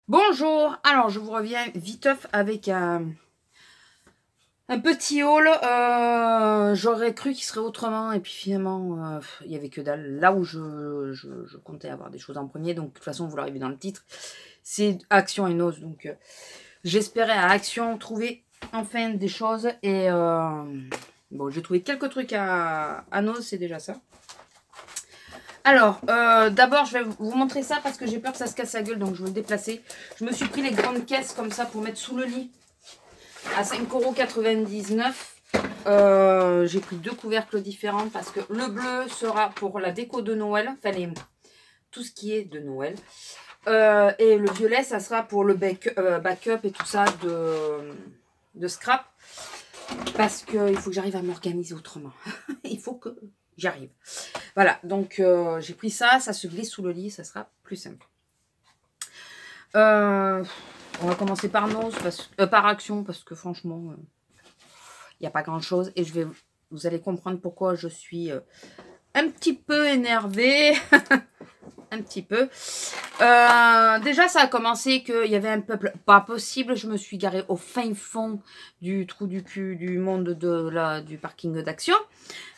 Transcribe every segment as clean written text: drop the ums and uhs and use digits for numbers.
Bonjour, alors je vous reviens viteuf avec un petit haul. J'aurais cru qu'il serait autrement et puis finalement il n'y avait que dalle. Là où je comptais avoir des choses en premier, donc de toute façon vous l'aurez vu dans le titre, c'est Action et Nose. Donc j'espérais à Action trouver enfin des choses et bon, j'ai trouvé quelques trucs à Nose, c'est déjà ça. Alors, d'abord, je vais vous montrer ça parce que j'ai peur que ça se casse la gueule, donc je vais le déplacer. Je me suis pris les grandes caisses comme ça pour mettre sous le lit à 5,99 €. J'ai pris deux couvercles différents parce que le bleu sera pour la déco de Noël, enfin tout ce qui est de Noël. Et le violet, ça sera pour le backup et tout ça de scrap. Parce qu'il faut que j'arrive à m'organiser autrement. Il faut que j'y arrive. Voilà, donc j'ai pris ça, ça se glisse sous le lit, ça sera plus simple. On va commencer par Nose, par Action, parce que franchement, il n'y a pas grand chose. Et vous allez comprendre pourquoi je suis un petit peu énervée. Un petit peu. Déjà, ça a commencé qu'il y avait un peuple pas possible. Je me suis garée au fin fond du trou du cul du monde du parking d'Action.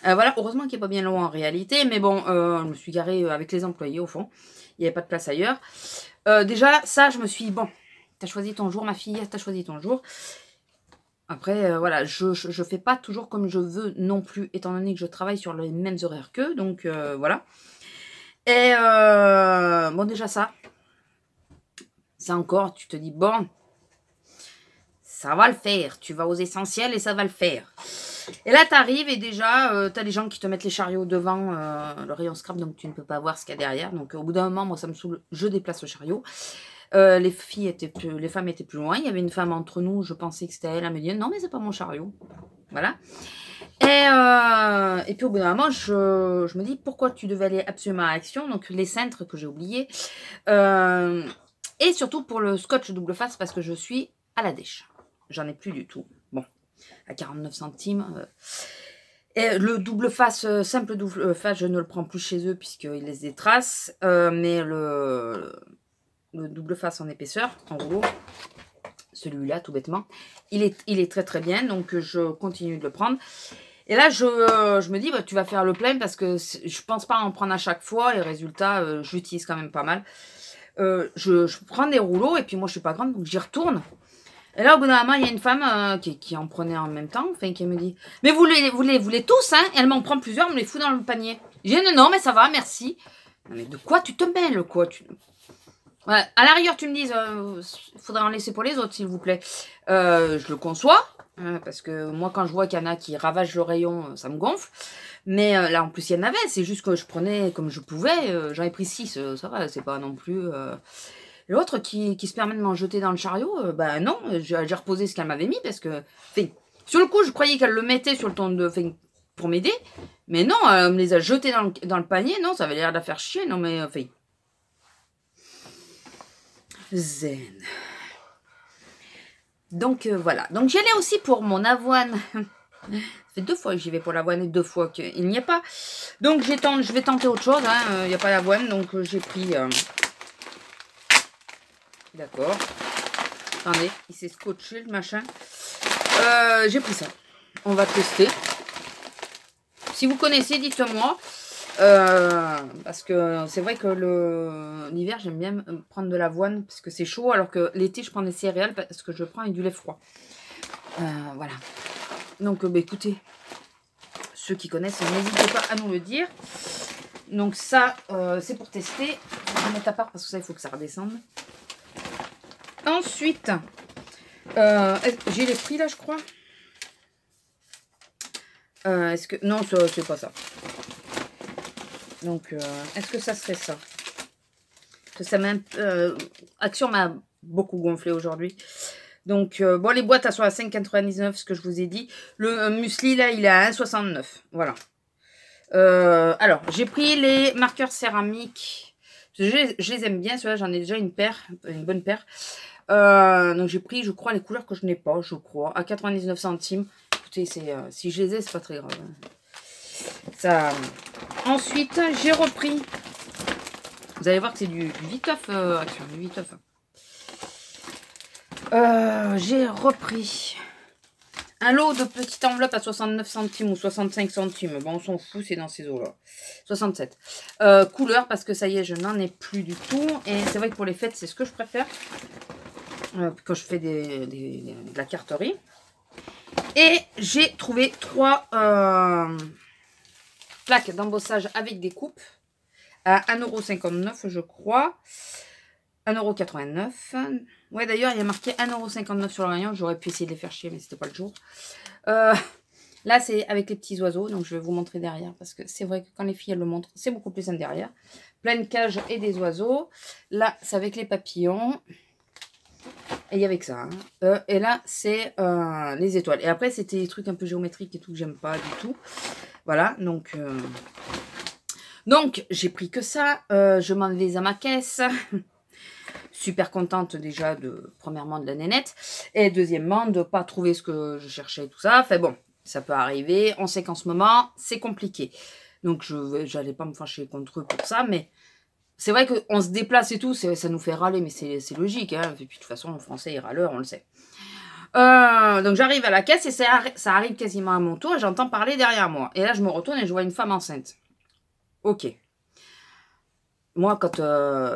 Voilà, heureusement qu'il n'est pas bien loin en réalité. Mais bon, je me suis garée avec les employés au fond. Il n'y avait pas de place ailleurs. Déjà, ça, je me suis dit, bon, t'as choisi ton jour, ma fille, t'as choisi ton jour. Après, voilà, je fais pas toujours comme je veux non plus, étant donné que je travaille sur les mêmes horaires qu'eux. Donc, voilà. Et bon, déjà ça, c'est encore, tu te dis, bon, ça va le faire. Tu vas aux essentiels et ça va le faire. Et là, tu arrives et déjà, tu as des gens qui te mettent les chariots devant le rayon scrap, donc tu ne peux pas voir ce qu'il y a derrière. Donc au bout d'un moment, moi, ça me saoule, je déplace le chariot. Les femmes étaient plus loin. Il y avait une femme entre nous, je pensais que c'était elle. Elle me dit, non, mais c'est pas mon chariot. Voilà. Et puis au bout d'un moment, je me dis pourquoi tu devais aller absolument à Action, donc les cintres que j'ai oubliés, et surtout pour le scotch double face parce que je suis à la dèche. J'en ai plus du tout. Bon, à 49 centimes. Et le double face, simple double face, je ne le prends plus chez eux puisqu'ils laissent des traces, mais le double face en épaisseur, en rouleau, celui-là tout bêtement, il est très très bien, donc je continue de le prendre. Et là, je me dis, bah, tu vas faire le plein parce que je pense pas en prendre à chaque fois. Et résultat, j'utilise quand même pas mal. Je prends des rouleaux et puis moi, je suis pas grande, donc j'y retourne. Et là, au bout d'un moment, il y a une femme qui en prenait en même temps, enfin, qui me dit, mais vous les tous, hein? Et elle m'en prend plusieurs, elle me les fout dans le panier. Je dis, non, mais ça va, merci. Mais de quoi tu te mêles, quoi? Ouais, à l'arrière, tu me dises, faudrait en laisser pour les autres, s'il vous plaît. Je le conçois. Parce que moi, quand je vois qu'il y en a qui ravagent le rayon, ça me gonfle. Mais là, en plus, il y en avait. C'est juste que je prenais comme je pouvais. J'en ai pris 6, ça va, c'est pas non plus... L'autre qui se permet de m'en jeter dans le chariot, ben non, j'ai reposé ce qu'elle m'avait mis parce que... Sur le coup, je croyais qu'elle le mettait sur le ton de... pour m'aider. Mais non, elle me les a jetés dans le panier. Non, ça avait l'air de la faire chier. Non, mais... Zen. Donc voilà. Donc j'y allais aussi pour mon avoine. Ça fait 2 fois que j'y vais pour l'avoine et 2 fois qu'il n'y a pas. Donc je vais tenter autre chose. Il n'y a pas d'avoine. Donc j'ai pris... D'accord. Attendez, il s'est scotché le machin. J'ai pris ça. On va tester. Si vous connaissez, dites-moi. Parce que c'est vrai que l'hiver, j'aime bien prendre de l'avoine parce que c'est chaud. Alors que l'été, je prends des céréales parce que je prends avec du lait froid. Voilà. Donc, bah, écoutez, ceux qui connaissent, n'hésitez pas à nous le dire. Donc ça, c'est pour tester. Je vais mettre à part parce que ça, il faut que ça redescende. Ensuite, j'ai les prix là, je crois. Est-ce que... Non, c'est pas ça. Donc, est-ce que ça serait ça? Ça Action m'a beaucoup gonflé aujourd'hui. Donc, bon, les boîtes, elles sont à 5,99, ce que je vous ai dit. Le muesli, là, il est à 1,69. Voilà. Alors, j'ai pris les marqueurs céramiques. Je les aime bien, ceux-là, j'en ai déjà une bonne paire. Donc, j'ai pris, je crois, les couleurs que je n'ai pas, je crois, à 99 centimes. Écoutez, si je les ai, c'est pas très grave. Ça. Ensuite, j'ai repris. Vous allez voir que c'est du viteuf, Action, du viteuf. J'ai repris un lot de petites enveloppes à 69 centimes ou 65 centimes. Bon, on s'en fout, c'est dans ces eaux-là. 67. Couleur, parce que ça y est, je n'en ai plus du tout. Et c'est vrai que pour les fêtes, c'est ce que je préfère. Quand je fais de la carterie. Et j'ai trouvé 3 plaques d'embossage avec des coupes à 1,59 €, je crois. 1,89 €. Ouais, d'ailleurs, il y a marqué 1,59 € sur le rayon. J'aurais pu essayer de les faire chier, mais c'était pas le jour. Là, c'est avec les petits oiseaux. Donc, je vais vous montrer derrière. Parce que c'est vrai que quand les filles, elles le montrent, c'est beaucoup plus simple derrière. Pleine cage et des oiseaux. Là, c'est avec les papillons. Et il y avait que ça. Hein. Et là, c'est les étoiles. Et après, c'était des trucs un peu géométriques et tout que j'aime pas du tout. Voilà, donc j'ai pris que ça. Je m'en vais à ma caisse. Super contente déjà premièrement de la nénette. Et deuxièmement, de ne pas trouver ce que je cherchais et tout ça. Enfin bon, ça peut arriver. On sait qu'en ce moment, c'est compliqué. Donc, je n'allais pas me fâcher contre eux pour ça, mais... C'est vrai qu'on se déplace et tout, ça nous fait râler, mais c'est logique. Hein. Et puis de toute façon, le français est râleur, on le sait. Donc j'arrive à la caisse et ça arrive quasiment à mon tour et j'entends parler derrière moi. Et là, je me retourne et je vois une femme enceinte. Ok. Moi, quand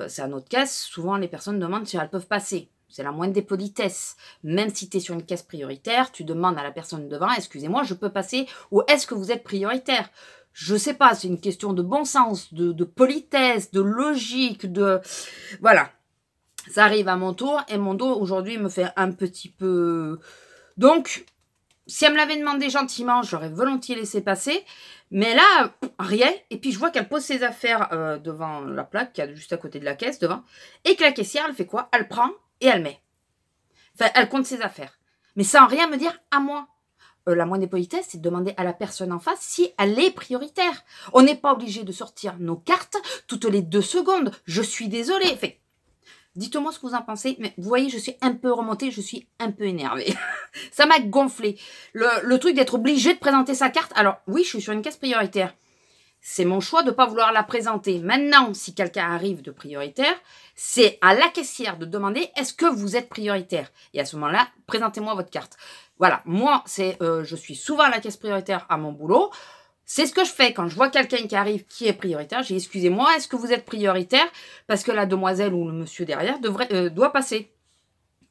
c'est à notre caisse, souvent les personnes demandent si elles peuvent passer. C'est la moindre des politesses. Même si tu es sur une caisse prioritaire, tu demandes à la personne devant, excusez-moi, je peux passer ou est-ce que vous êtes prioritaire ? Je sais pas, c'est une question de bon sens, de politesse, de logique, de... Voilà. Ça arrive à mon tour et mon dos aujourd'hui me fait un petit peu... Donc, si elle me l'avait demandé gentiment, j'aurais volontiers laissé passer. Mais là, rien. Et puis je vois qu'elle pose ses affaires devant la plaque, qui est juste à côté de la caisse, devant. Et que la caissière, elle fait quoi ? Elle prend et elle met. Enfin, elle compte ses affaires. Mais sans rien me dire à moi. La moindre des politesses, c'est de demander à la personne en face si elle est prioritaire. On n'est pas obligé de sortir nos cartes toutes les 2 secondes. Je suis désolée. Enfin, dites-moi ce que vous en pensez. Mais vous voyez, je suis un peu remontée, je suis un peu énervée. Ça m'a gonflé. Le truc d'être obligé de présenter sa carte. Alors, oui, je suis sur une caisse prioritaire. C'est mon choix de ne pas vouloir la présenter. Maintenant, si quelqu'un arrive de prioritaire, c'est à la caissière de demander est-ce que vous êtes prioritaire. Et à ce moment-là, présentez-moi votre carte. Voilà, moi, je suis souvent à la caisse prioritaire à mon boulot. C'est ce que je fais quand je vois quelqu'un qui arrive qui est prioritaire. J'ai excusez-moi, est-ce que vous êtes prioritaire? Parce que la demoiselle ou le monsieur derrière doit passer.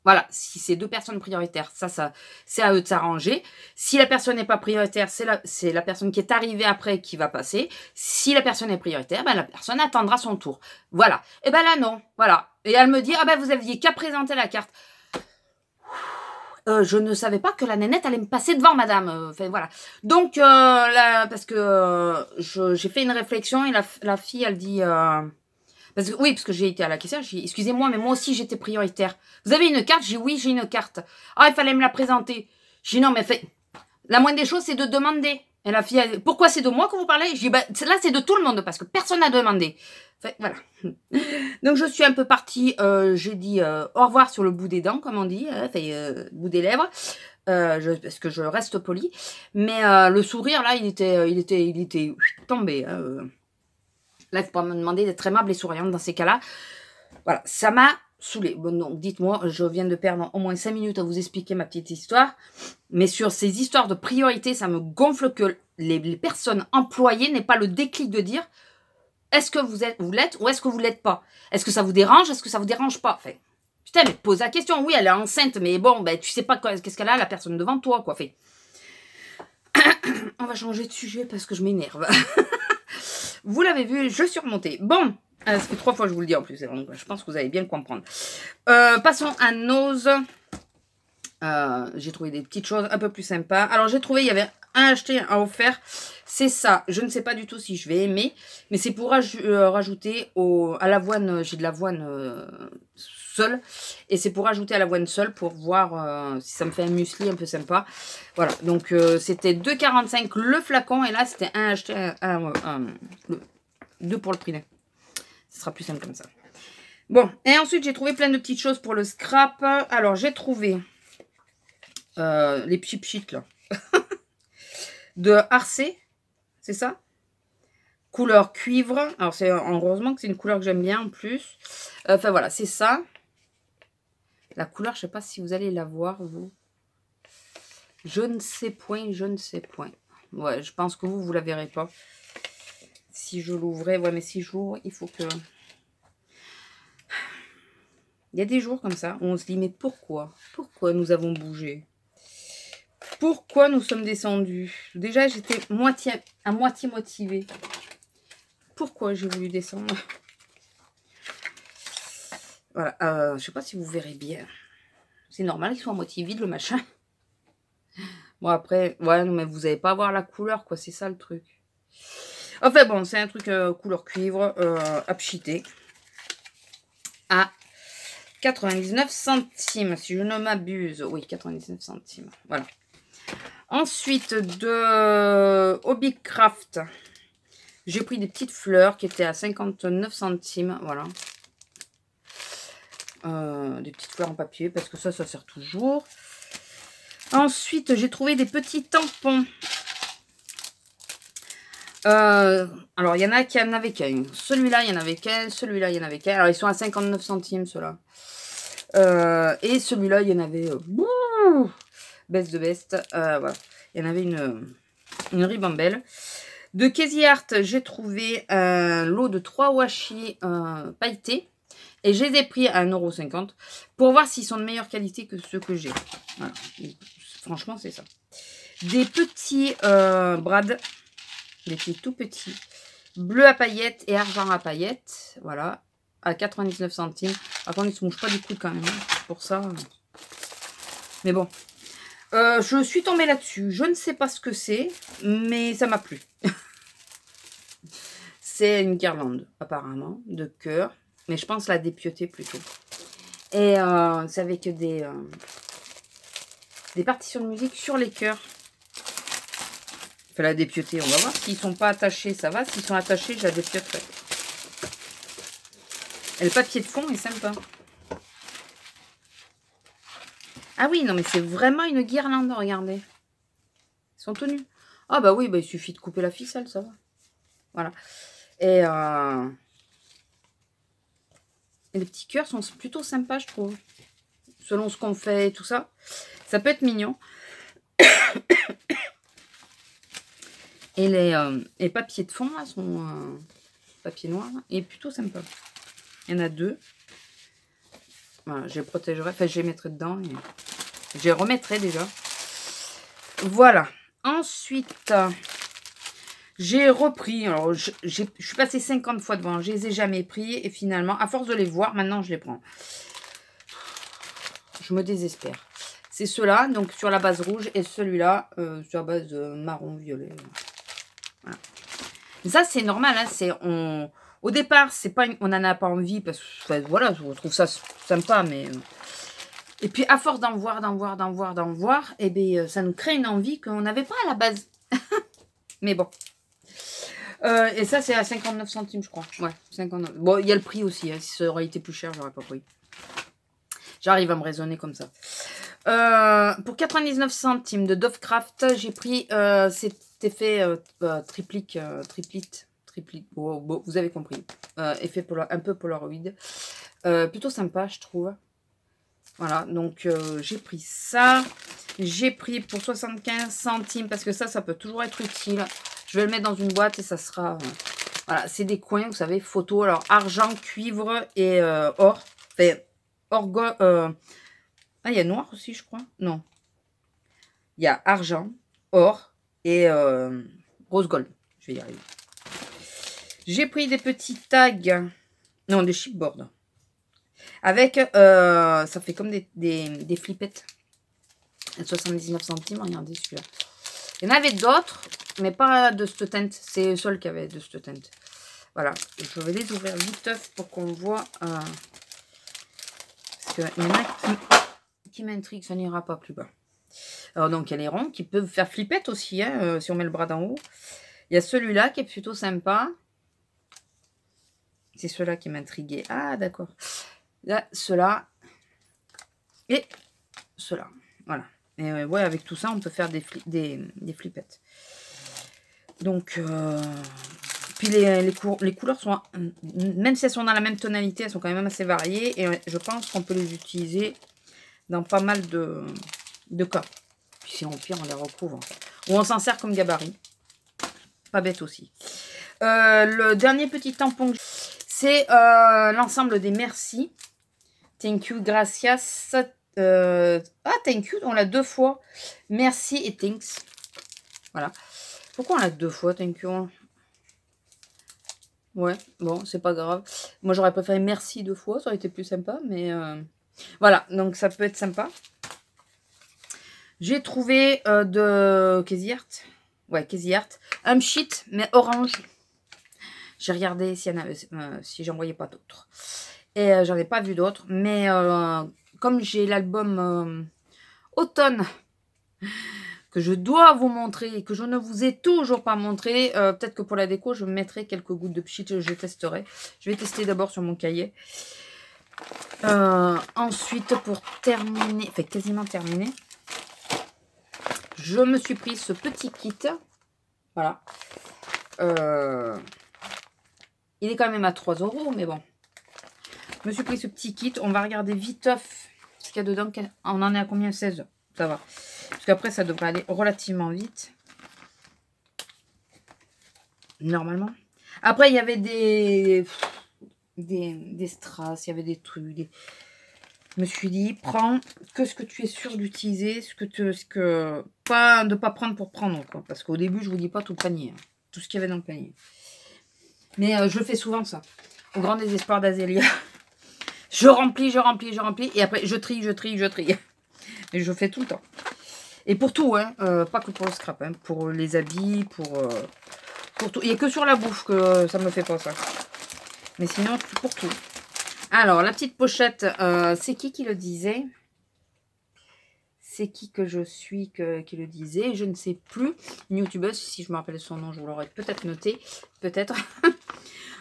Voilà, si c'est 2 personnes prioritaires, ça c'est à eux de s'arranger. Si la personne n'est pas prioritaire, c'est la personne qui est arrivée après qui va passer. Si la personne est prioritaire, ben la personne attendra son tour. Voilà. Et ben là, non. Voilà. Et elle me dit, ah ben vous aviez qu'à présenter la carte. Je ne savais pas que la nénette allait me passer devant, madame. Enfin, voilà. Donc, parce que j'ai fait une réflexion et la fille, elle dit... parce que j'ai été à la caissière, j'ai dit, excusez-moi, mais moi aussi j'étais prioritaire. Vous avez une carte? J'ai dit, oui, j'ai une carte. Ah, il fallait me la présenter. J'ai dit, non, mais la moindre des choses, c'est de demander. Et la fille, a dit, pourquoi c'est de moi que vous parlez? J'ai dit, bah, là, c'est de tout le monde, parce que personne n'a demandé. Enfin, voilà. Donc, je suis un peu partie, j'ai dit au revoir sur le bout des dents, comme on dit, bout des lèvres. Parce que je reste polie. Mais le sourire, là, il était tombé. Là, il faut pas me demander d'être aimable et souriante dans ces cas-là. Voilà, ça m'a saoulée. Bon, donc, dites-moi, je viens de perdre au moins 5 minutes à vous expliquer ma petite histoire. Mais sur ces histoires de priorité, ça me gonfle que les personnes employées n'aient pas le déclic de dire est-ce que vous l'êtes ou est-ce que vous ne l'êtes pas? Est-ce que ça vous dérange? Est-ce que ça vous dérange pas? Enfin, putain, mais pose la question. Oui, elle est enceinte, mais bon, ben, tu sais pas qu'est-ce qu'elle a, la personne devant toi, quoi. Fait. On va changer de sujet parce que je m'énerve. Vous l'avez vu, je suis remontée. Bon, ça fait 3 fois que je vous le dis en plus. Donc je pense que vous allez bien le comprendre. Passons à Nose. J'ai trouvé des petites choses un peu plus sympas. Alors j'ai trouvé, il y avait un acheté, un offert. C'est ça. Je ne sais pas du tout si je vais aimer. Mais c'est pour rajouter à l'avoine. J'ai de l'avoine seule. Et c'est pour rajouter à l'avoine seule pour voir si ça me fait un muesli un peu sympa. Voilà. Donc c'était 2,45 le flacon. Et là c'était un acheté, deux pour le prix d'un. Ce sera plus simple comme ça. Bon. Et ensuite j'ai trouvé plein de petites choses pour le scrap. Alors j'ai trouvé les pchit là. De Arcé, c'est ça? Couleur cuivre. Alors, heureusement que c'est une couleur que j'aime bien en plus. Enfin, voilà, c'est ça. La couleur, je sais pas si vous allez la voir, vous. Je ne sais point, je ne sais point. Ouais, je pense que vous la verrez pas. Si je l'ouvrais, ouais, mais si je l'ouvre, il faut que... Il y a des jours comme ça où on se dit, mais pourquoi? Pourquoi nous avons bougé? Pourquoi nous sommes descendus? Déjà, j'étais à moitié motivée. Pourquoi j'ai voulu descendre? Voilà, je sais pas si vous verrez bien. C'est normal qu'il soit à moitié vide, le machin. Bon, après, ouais, non, mais vous n'allez pas voir la couleur, quoi. C'est ça, le truc. Enfin, bon, c'est un truc couleur cuivre, apchité. À 99 centimes, si je ne m'abuse. Oui, 99 centimes. Voilà. Ensuite, de Hobbycraft, j'ai pris des petites fleurs qui étaient à 59 centimes. Voilà. Des petites fleurs en papier, parce que ça sert toujours. Ensuite, j'ai trouvé des petits tampons. Alors, il y en a qui en avaient qu'un. Celui-là, il y en avait qu'un. Celui-là, il y en avait qu'un. Alors, ils sont à 59 centimes, ceux-là. Et celui-là, il y en avait... best de best. Voilà. Il y en avait une ribambelle. De Casey Art, j'ai trouvé un lot de 3 washi pailletés. Et je les ai pris à 1,50 € pour voir s'ils sont de meilleure qualité que ceux que j'ai. Voilà. Franchement, c'est ça. Des petits brades. Des petits tout petits. Bleu à paillettes et argent à paillettes. Voilà. À 99 centimes. Par contre, ils ne se mouchent pas du coude quand même. Pour ça. Mais bon. Je suis tombée là-dessus. Je ne sais pas ce que c'est. Mais ça m'a plu. C'est une guirlande, apparemment, de cœur. Mais je pense la dépioter plutôt. Et c'est avec des partitions de musique sur les cœurs. Enfin, la dépioter, on va voir. S'ils ne sont pas attachés, ça va. S'ils sont attachés, je la dépioterai. Et le papier de fond est sympa. Ah oui, non, mais c'est vraiment une guirlande, regardez. Ils sont tenus. Ah bah oui, bah, il suffit de couper la ficelle, ça va. Voilà. Et les petits cœurs sont plutôt sympas, je trouve. Selon ce qu'on fait et tout ça. Ça peut être mignon. Et les papiers de fond, là, sont papier noir. Et plutôt sympa. Il y en a 2. Voilà, je les protégerai. Enfin, je les mettrai dedans. Et je les remettrai déjà. Voilà. Ensuite, j'ai repris. Alors, je suis passée 50 fois devant. Je les ai jamais pris. Et finalement, à force de les voir, maintenant, je les prends. Je me désespère. C'est ceux-là, donc sur la base rouge. Et celui-là, sur la base marron-violet. Voilà. Ça, c'est normal. Hein, au départ, c'est pas on n'en a pas envie. Parce que, enfin, voilà, je trouve ça sympa. Mais... Et puis, à force d'en voir, et bien, ça nous crée une envie qu'on n'avait pas à la base. Mais bon. Et ça, c'est à 59 centimes, je crois. Ouais, 59. Bon, il y a le prix aussi. Hein. Si ça aurait été plus cher, j'aurais pas pris. J'arrive à me raisonner comme ça. Pour 99 centimes de Dovecraft, j'ai pris cet effet triplite. Bon, vous avez compris. Effet un peu Polaroid. Plutôt sympa, je trouve. Voilà, donc j'ai pris ça. J'ai pris pour 75 centimes parce que ça peut toujours être utile. Je vais le mettre dans une boîte et ça sera... voilà, c'est des coins, vous savez, photos. Alors, argent, cuivre et or. Enfin, ah, il y a noir aussi, je crois. Non. Il y a argent, or et rose gold. Je vais y arriver. J'ai pris des petits tags. Non, des chipboards. Avec, ça fait comme des flippettes. 79 centimes, regardez celui-là. Il y en avait d'autres, mais pas de cette teinte. C'est le seul qui avait de cette teinte. Voilà, je vais les ouvrir vite pour qu'on voit. Parce qu'il y en a qui m'intriguent, ça n'ira pas plus bas. Alors donc, il y a les ronds qui peuvent faire flippette aussi, hein, si on met le bras d'en haut. Il y a celui-là qui est plutôt sympa. C'est ceux-là qui m'intriguaient. Ah, d'accord. Là, ceux-là. Et ceux-là. Voilà. Et ouais, avec tout ça, on peut faire des flippettes. Donc, puis les couleurs sont, même si elles sont dans la même tonalité, elles sont quand même assez variées. Et je pense qu'on peut les utiliser dans pas mal de cas. Puis si on pire, on les recouvre. Ou on s'en sert comme gabarit. Pas bête aussi. Le dernier petit tampon, c'est l'ensemble des merci. Thank you, gracias. Thank you, on l'a 2 fois. Merci et thanks. Voilà. Pourquoi on l'a 2 fois, thank you? Ouais, bon, c'est pas grave. Moi, j'aurais préféré merci 2 fois, ça aurait été plus sympa, mais voilà, donc ça peut être sympa. J'ai trouvé de Crazy Art. Ouais, Crazy Art. Un sheet, mais orange. J'ai regardé si j'en voyais pas d'autres. Et j'en ai pas vu d'autres. Mais comme j'ai l'album automne que je dois vous montrer et que je ne vous ai toujours pas montré, peut-être que pour la déco, je mettrai quelques gouttes de pchit, je testerai. Je vais tester d'abord sur mon cahier. Ensuite, pour terminer, enfin quasiment terminer, je me suis pris ce petit kit. Voilà. Il est quand même à 3 €, mais bon. Je me suis pris ce petit kit. On va regarder viteuf ce qu'il y a dedans. On en est à combien? 16. Ça va. Parce qu'après, ça devrait aller relativement vite. Normalement. Après, il y avait des strass. Il y avait des trucs. Je me suis dit, prends que ce que tu es sûr d'utiliser. Pas de pas prendre pour prendre, quoi. Parce qu'au début, je vous dis pas tout le panier. Hein. Tout ce qu'il y avait dans le panier. Mais je fais souvent ça. Au grand désespoir d'Azélia. Je remplis. Et après, je trie. Et je fais tout le temps. Et pour tout, hein. Pas que pour le scrap. Hein, pour les habits, pour tout. Il n'y a que sur la bouffe que ça me fait pas ça. Mais sinon, pour tout. Alors, la petite pochette, c'est qui le disait? C'est qui que je suis qui le disait? Je ne sais plus. Une youtubeuse, si je me rappelle son nom, je vous l'aurais peut-être noté. Peut-être.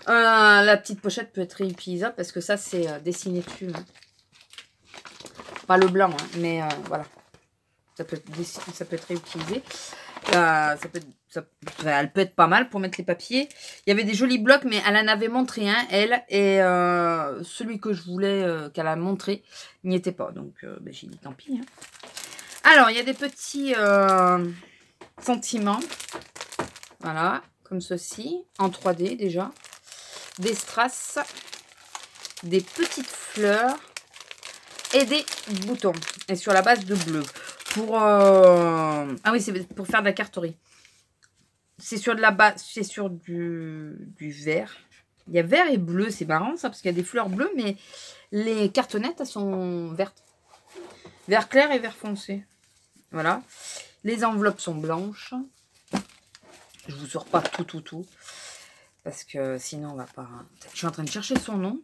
La petite pochette peut être réutilisable parce que ça, c'est dessiné dessus. Hein. Pas le blanc, hein, mais voilà. Ça peut être réutilisé. Elle peut être pas mal pour mettre les papiers. Il y avait des jolis blocs, mais elle en avait montré un, elle. Et celui que je voulais qu'elle a montré n'y était pas. Donc, ben, j'ai dit tant pis. Hein. Alors, il y a des petits sentiments. Voilà, comme ceci. En 3D déjà. Des strass. Des petites fleurs. Et des boutons. Et sur la base de bleu. Ah oui, c'est pour faire de la carterie. C'est sur de la base, c'est sur du vert. Il y a vert et bleu, c'est marrant ça, parce qu'il y a des fleurs bleues, mais les cartonnettes, elles sont vertes. Vert clair et vert foncé. Voilà. Les enveloppes sont blanches. Je vous sors pas tout. Parce que sinon, on va pas... Je suis en train de chercher son nom.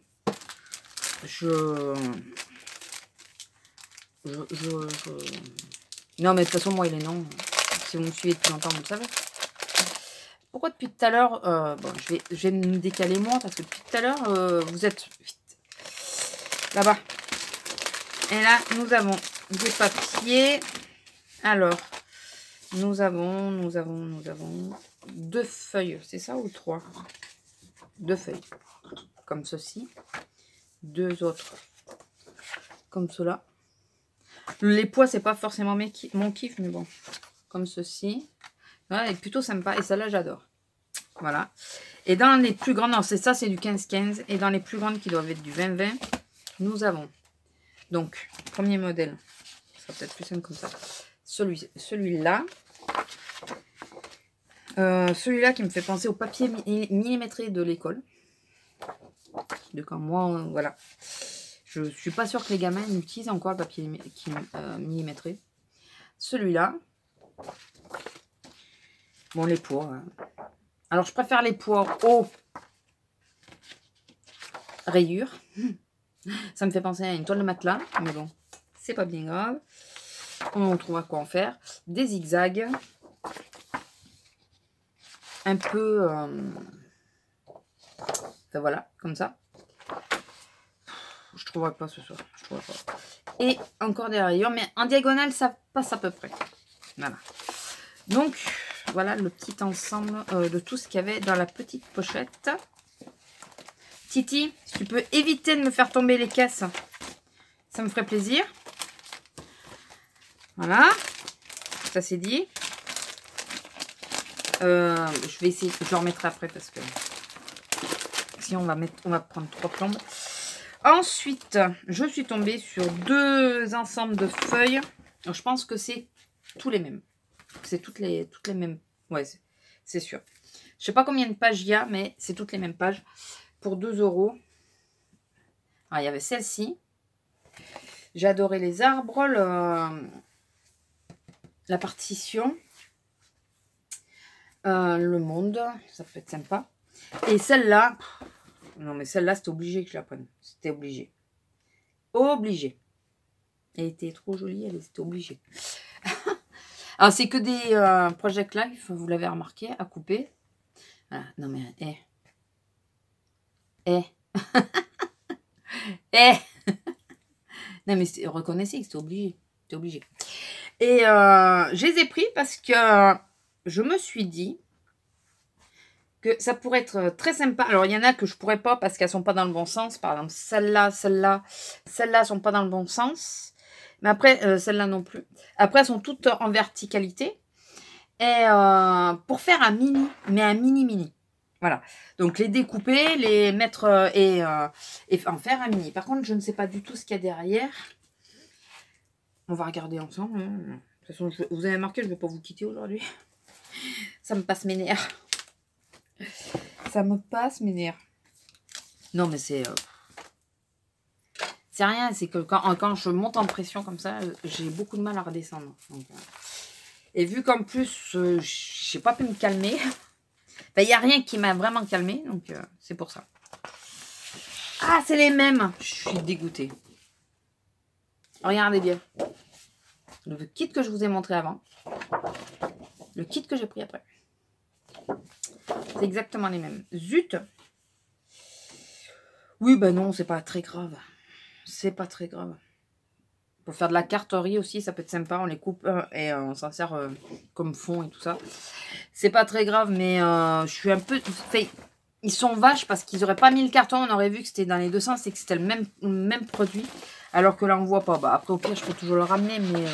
Non, mais de toute façon, moi, il est non. Si vous me suivez depuis longtemps, vous le savez. Pourquoi depuis tout à l'heure... bon, je vais me décaler moi, parce que depuis tout à l'heure, vous êtes... Là-bas. Et là, nous avons des papiers. Alors, nous avons 2 feuilles. C'est ça ou 3? 2 feuilles. Comme ceci. 2 autres. Comme cela. Les poids, c'est pas forcément mon kiff, mais bon. Comme ceci. Voilà, et plutôt sympa. Et celle-là, j'adore. Voilà. Et dans les plus grandes, non, c'est ça, c'est du 15-15. Et dans les plus grandes qui doivent être du 20-20, nous avons, donc, premier modèle. Ça sera peut-être plus simple comme ça. Celui-là. Celui-là qui me fait penser au papier millimétré de l'école. De quand moi, voilà. Je ne suis pas sûre que les gamins utilisent encore le papier millimétré. Celui-là. Bon, les poids. Hein. Alors, je préfère les poids aux rayures. Ça me fait penser à une toile de matelas. Mais bon, c'est pas bien grave. On trouvera quoi en faire. Des zigzags. Un peu... Enfin, voilà, comme ça. Je ne trouverai pas ce soir. Je trouverai pas. Et encore des rayures. Mais en diagonale, ça passe à peu près. Voilà. Donc, voilà le petit ensemble de tout ce qu'il y avait dans la petite pochette. Titi, si tu peux éviter de me faire tomber les caisses, ça me ferait plaisir. Voilà. Ça c'est dit. Je vais essayer, je le remettrai après parce que sinon on va prendre 3 plombes. Ensuite, je suis tombée sur 2 ensembles de feuilles. Alors, je pense que c'est tous les mêmes. C'est toutes les mêmes. Ouais, c'est sûr. Je sais pas combien de pages il y a, mais c'est toutes les mêmes pages. Pour 2 €. Ah, il y avait celle-ci. J'ai adoré les arbres, la partition, le monde, ça peut être sympa. Et celle-là, non mais celle-là, c'était obligé que je la prenne. C'était obligé. Obligé. Elle était trop jolie, elle était obligée. Alors, c'est que des Project Life, vous l'avez remarqué, à couper. Voilà. Non mais, non mais reconnaissez que c'était obligé. C'était obligé. Et je les ai pris parce que je me suis dit que ça pourrait être très sympa. Alors, il y en a que je pourrais pas parce qu'elles sont pas dans le bon sens. Par exemple, celle-là sont pas dans le bon sens. Mais après, celle-là non plus. Après, elles sont toutes en verticalité. Et pour faire un mini, mais un mini-mini. Voilà. Donc, les découper, les mettre et en faire un mini. Par contre, je ne sais pas du tout ce qu'il y a derrière. On va regarder ensemble. Hein. De toute façon, vous avez remarqué, je ne vais pas vous quitter aujourd'hui. Ça me passe mes nerfs. Ça me passe mes nerfs. Non, mais c'est rien. C'est que quand je monte en pression comme ça, j'ai beaucoup de mal à redescendre. Donc, et vu qu'en plus, je n'ai pas pu me calmer. Il n'y a rien qui m'a vraiment calmé. Donc, c'est pour ça. Ah, c'est les mêmes. Je suis dégoûtée. Regardez bien. Le kit que je vous ai montré avant. Le kit que j'ai pris après. C'est exactement les mêmes. Zut. Oui, ben non, c'est pas très grave. C'est pas très grave. Pour faire de la carterie aussi, ça peut être sympa. On les coupe et on s'en sert comme fond et tout ça. C'est pas très grave, mais je suis un peu... Ils sont vaches parce qu'ils n'auraient pas mis le carton. On aurait vu que c'était dans les deux sens et que c'était le même produit. Alors que là, on voit pas. Bah, après, au pire, je peux toujours le ramener, mais...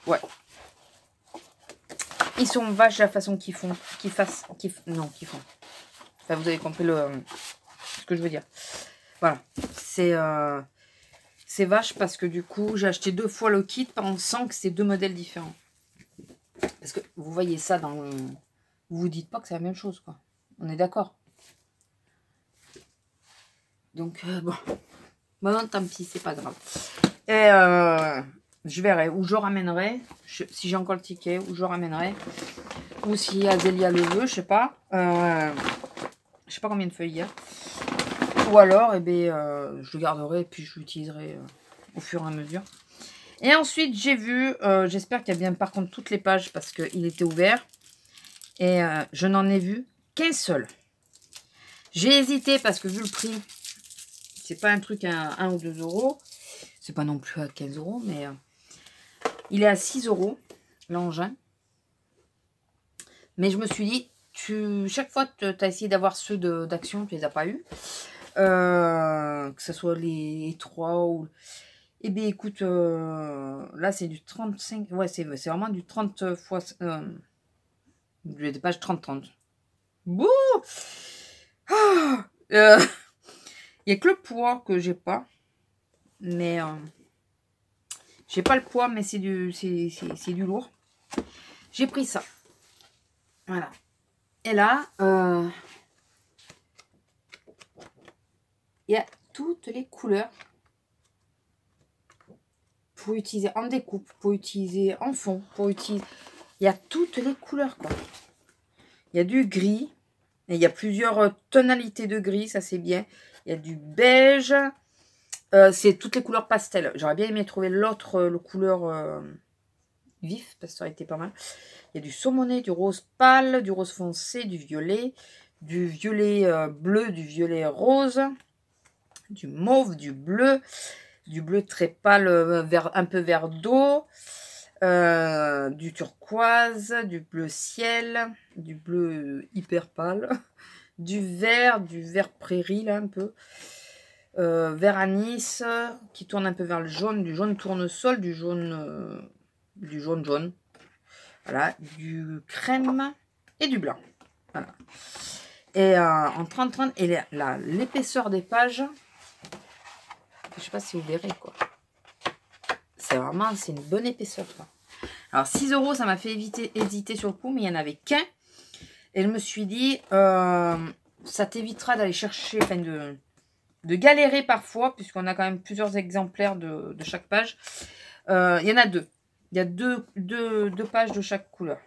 Ouais. Ils sont vaches la façon qu'ils font. Qu'ils font. Enfin, vous avez compris ce que je veux dire. Voilà. C'est vache parce que du coup, j'ai acheté 2 fois le kit pensant que c'est 2 modèles différents. Parce que vous voyez ça dans le... Vous vous dites pas que c'est la même chose, quoi. On est d'accord. Donc, bon. Bon, tant pis, c'est pas grave. Et je verrai. Ou je ramènerai. Si j'ai encore le ticket, ou je ramènerai. Ou si Azélia le veut, je sais pas. Je sais pas combien de feuilles il y a. Ou alors, eh bien, je le garderai et puis je l'utiliserai au fur et à mesure. Et ensuite, j'ai vu, j'espère qu'il y a bien par contre toutes les pages parce qu'il était ouvert. Et je n'en ai vu qu'un seul. J'ai hésité parce que vu le prix, c'est pas un truc à 1 ou 2 €. C'est pas non plus à 15 €, mais il est à 6 €, l'engin. Mais je me suis dit, chaque fois que tu as essayé d'avoir ceux d'action, tu les as pas eu. Que ce soit les 3 ou... Eh bien, écoute, là, c'est du 35... Ouais, c'est vraiment du 30 fois... des pages 30-30. Bouh. Il n'y a que le poids que j'ai pas. Mais... j'ai pas le poids, mais c'est du lourd. J'ai pris ça. Voilà. Et là... il y a toutes les couleurs pour utiliser en découpe, pour utiliser en fond, pour utiliser... Il y a toutes les couleurs, quoi. Il y a du gris. Et il y a plusieurs tonalités de gris, ça c'est bien. Il y a du beige. C'est toutes les couleurs pastel. J'aurais bien aimé trouver l'autre couleur vif, parce que ça aurait été pas mal. Il y a du saumoné, du rose pâle, du rose foncé, du violet bleu, du violet rose, du mauve, du bleu très pâle, un peu vert d'eau, du turquoise, du bleu ciel, du bleu hyper pâle, du vert prairie là un peu, vert anis, qui tourne un peu vers le jaune, du jaune tournesol, du jaune jaune. Voilà, du crème et du blanc. Voilà. Et en 30-30, et l'épaisseur des pages, je sais pas si vous verrez quoi. C'est une bonne épaisseur. Quoi. Alors 6 €, ça m'a fait hésiter sur le coup, mais il n'y en avait qu'un. Et je me suis dit, ça t'évitera d'aller chercher, enfin de galérer parfois, puisqu'on a quand même plusieurs exemplaires de chaque page. Il y en a deux. Il y a deux pages de chaque couleur.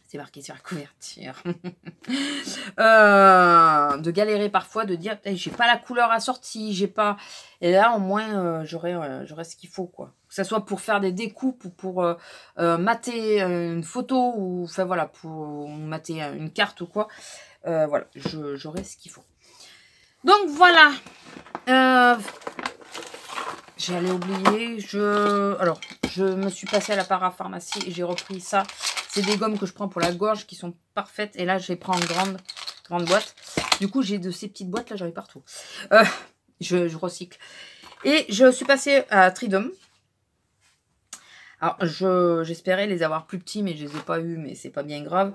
C'est marqué sur la couverture. De galérer parfois, de dire j'ai pas la couleur assortie, j'ai pas. Et là au moins j'aurai ce qu'il faut quoi. Que ce soit pour faire des découpes ou pour mater une photo ou enfin voilà pour mater une carte ou quoi. Voilà, j'aurai ce qu'il faut. Donc voilà. J'allais oublier. Alors je me suis passée à la parapharmacie et j'ai repris ça. C'est des gommes que je prends pour la gorge qui sont parfaites. Et là, je les prends en grande boîte. Du coup, j'ai de ces petites boîtes là, j'en ai partout. Je recycle. Et je suis passée à Tridom. Alors, j'espérais les avoir plus petits, mais je les ai pas eu, mais c'est pas bien grave.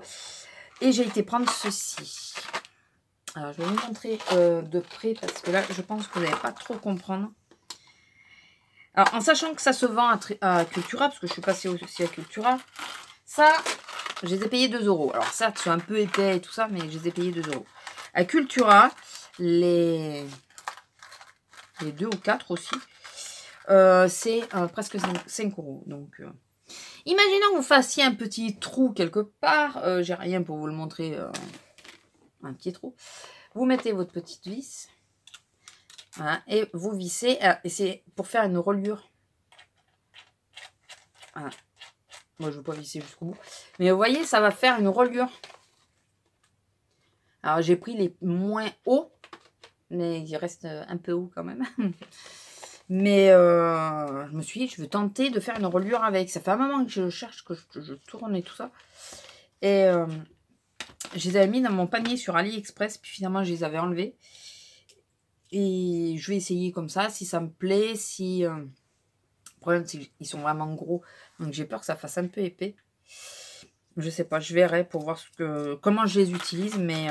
Et j'ai été prendre ceci. Alors, je vais vous montrer de près parce que là, je pense que vous n'allez pas trop comprendre. Alors, en sachant que ça se vend à Cultura, parce que je suis passée aussi à Cultura, ça, je les ai payés 2 €. Alors, certes, ils sont un peu épais et tout ça, mais je les ai payés 2 €. À Cultura, les 2 ou 4 aussi, c'est presque 5 €. Donc, imaginons que vous fassiez un petit trou quelque part. J'ai rien pour vous le montrer. Un petit trou. Vous mettez votre petite vis. Voilà, et vous vissez. Et c'est pour faire une reliure. Voilà. Moi, je ne veux pas visser jusqu'au bout. Mais vous voyez, ça va faire une reliure. Alors, j'ai pris les moins hauts. Mais il reste un peu haut quand même. Mais je me suis dit, je veux tenter de faire une reliure avec. Ça fait un moment que je cherche, que je tourne et tout ça. Et je les avais mis dans mon panier sur AliExpress. Puis finalement, je les avais enlevés. Et je vais essayer comme ça. Si ça me plaît, si... le problème, c'est qu'ils sont vraiment gros. Donc, j'ai peur que ça fasse un peu épais. Je sais pas, je verrai pour voir comment je les utilise. Mais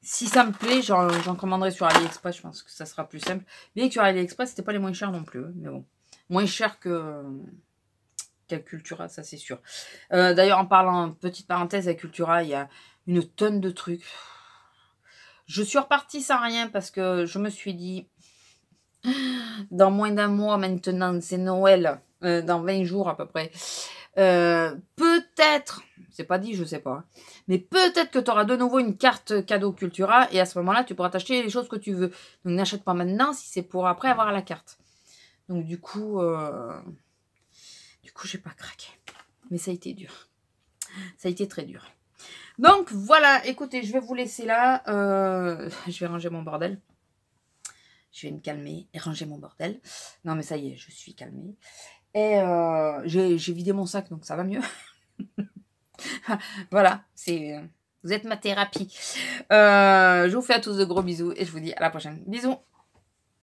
si ça me plaît, j'en commanderai sur AliExpress. Je pense que ça sera plus simple. Bien que sur AliExpress, c'était pas les moins chers non plus. Mais bon, moins cher qu'à Cultura, ça c'est sûr. D'ailleurs, en parlant, petite parenthèse, à Cultura, il y a une tonne de trucs. Je suis repartie sans rien parce que je me suis dit, dans moins d'un mois maintenant, c'est Noël, dans 20 jours à peu près. Peut-être, c'est pas dit, je sais pas, mais peut-être que tu auras de nouveau une carte cadeau Cultura et à ce moment-là, tu pourras t'acheter les choses que tu veux. Donc n'achète pas maintenant si c'est pour après avoir la carte. Donc du coup, j'ai pas craqué. Mais ça a été dur. Ça a été très dur. Donc voilà, écoutez, je vais vous laisser là. Je vais ranger mon bordel. Je vais me calmer et ranger mon bordel. Non mais ça y est, je suis calmée. Et j'ai vidé mon sac, donc ça va mieux. Voilà, vous êtes ma thérapie. Je vous fais à tous de gros bisous et je vous dis à la prochaine. Bisous.